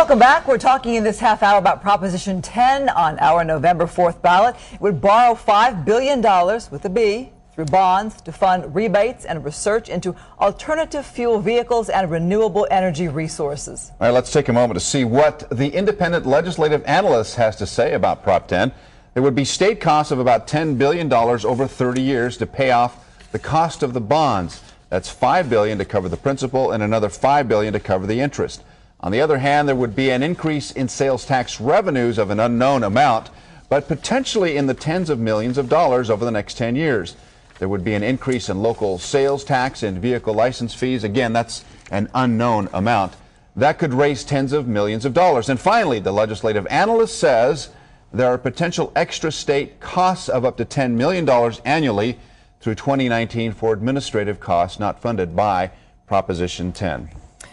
Welcome back. We're talking in this half hour about Proposition 10 on our November 4th ballot. It would borrow $5 billion with a B through bonds to fund rebates and research into alternative fuel vehicles and renewable energy resources. All right, let's take a moment to see what the independent legislative analyst has to say about Prop 10. There would be state costs of about $10 billion over 30 years to pay off the cost of the bonds. That's $5 billion to cover the principal and another $5 billion to cover the interest. On the other hand, there would be an increase in sales tax revenues of an unknown amount, but potentially in the tens of millions of dollars over the next 10 years. There would be an increase in local sales tax and vehicle license fees. Again, that's an unknown amount. That could raise tens of millions of dollars. And finally, the legislative analyst says there are potential extra state costs of up to $10 million annually through 2019 for administrative costs not funded by Proposition 10.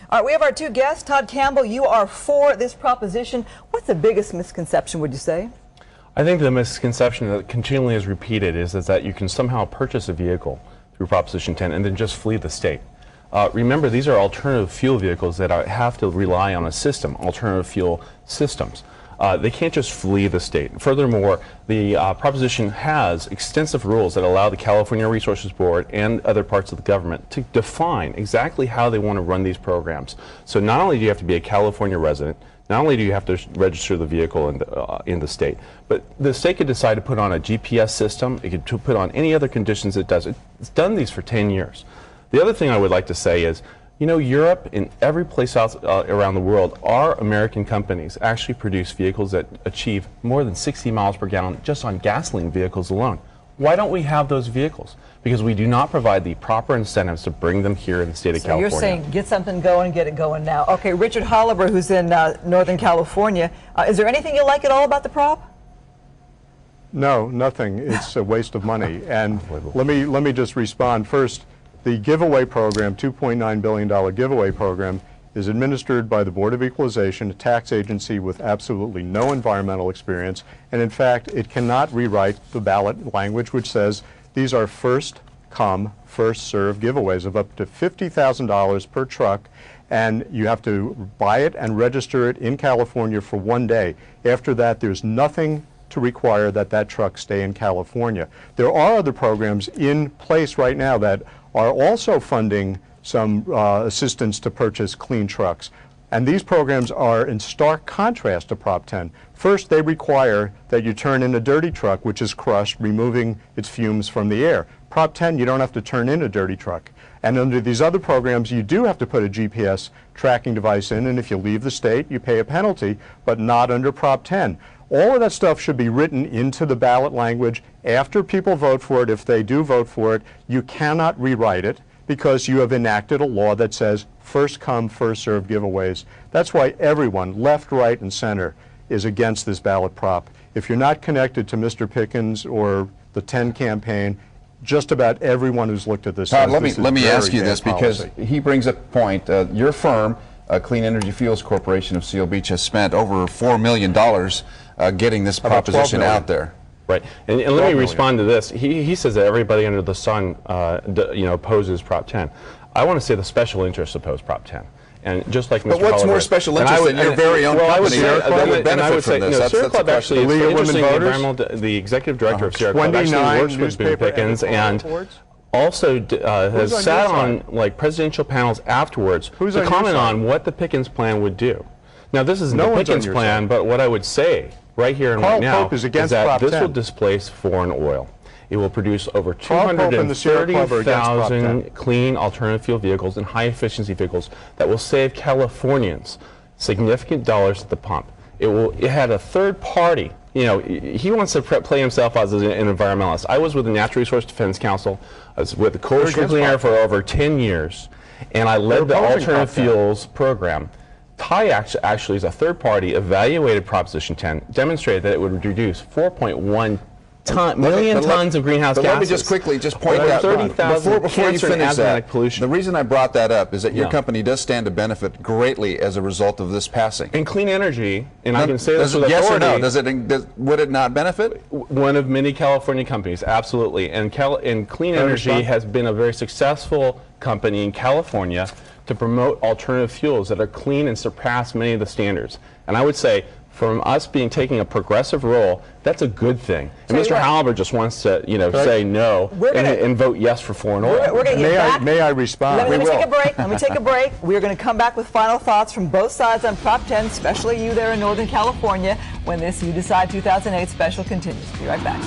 All right, we have our two guests. Todd Campbell, you are for this proposition. What's the biggest misconception, would you say? I think the misconception that continually is repeated is that you can somehow purchase a vehicle through Proposition 10 and then just flee the state. Remember, these are alternative fuel vehicles that have to rely on a system, alternative fuel systems. They can't just flee the state. Furthermore, the proposition has extensive rules that allow the California Resources Board and other parts of the government to define exactly how they want to run these programs. So not only do you have to be a California resident, not only do you have to register the vehicle in the state, but the state could decide to put on a GPS system. It could put on any other conditions it does. It's done these for 10 years. The other thing I would like to say is, you know, Europe and every place else around the world, our American companies actually produce vehicles that achieve more than 60 miles per gallon just on gasoline vehicles alone. Why don't we have those vehicles? Because we do not provide the proper incentives to bring them here in the state of California. So you're saying get something going, get it going now. Okay, Richard Holliver, who's in Northern California, is there anything you like at all about the prop? No, nothing. It's a waste of money. And let me just respond first. The giveaway program, $2.9 billion giveaway program, is administered by the Board of Equalization, a tax agency with absolutely no environmental experience. And in fact, it cannot rewrite the ballot language, which says these are first come, first serve giveaways of up to $50,000 per truck. And you have to buy it and register it in California for 1 day. After that, there's nothing to require that that truck stay in California. There are other programs in place right now that are also funding some assistance to purchase clean trucks. And these programs are in stark contrast to Prop 10. First, they require that you turn in a dirty truck, which is crushed, removing its fumes from the air. Prop 10, you don't have to turn in a dirty truck. And under these other programs, you do have to put a GPS tracking device in, and if you leave the state, you pay a penalty, but not under Prop 10. All of that stuff should be written into the ballot language after people vote for it. If they do vote for it, you cannot rewrite it because you have enacted a law that says first come, first serve giveaways. That's why everyone, left, right, and center, is against this ballot prop. If you're not connected to Mr. Pickens or the 10 campaign, just about everyone who's looked at this. Todd, let me ask you this, because he brings up a point. Your firm, Clean Energy Fuels Corporation of Seal Beach, has spent over $4 million getting this proposition out there. Right, and let me respond to this. He says that everybody under the sun, opposes Prop 10. I want to say the special interests oppose Prop 10. And just like Mr. But what's Holliver, more special interest than your very own company that would benefit from this? Sierra Club actually is interesting. The executive director of Sierra Club actually works with Boone Pickens and also has sat on like presidential panels afterwards to comment on what the Pickens plan would do. Now, this isn't the Pickens plan, but what I would say right here and right now is that this will displace foreign oil. It will produce over 230,000 clean alternative fuel vehicles and high-efficiency vehicles that will save Californians significant dollars at the pump. It had a third party. You know, he wants to play himself as an environmentalist. I was with the Natural Resource Defense Council. I was with the Coalition for Clean Air for over 10 years, and I led the alternative fuels program. TIE actually, as a third party, evaluated Proposition 10, demonstrated that it would reduce 4.1 million tons of greenhouse gases. Let me just quickly point out, 30,000 before you finish that, pollution. the reason I brought that up is that your company does stand to benefit greatly as a result of this passing. In clean energy, and I can say this with yes authority. or no? Would it not benefit? One of many California companies, absolutely. And Clean Energy has been a very successful company in California to promote alternative fuels that are clean and surpass many of the standards. And I would say, from us taking a progressive role, that's a good thing. And Mr. Halber just wants to, say no and vote yes for foreign oil. We're going to get back. May I respond? Let me take a break. Let me take a break. We're going to come back with final thoughts from both sides on Prop 10, especially you there in Northern California, when this You Decide 2008 special continues. Be right back.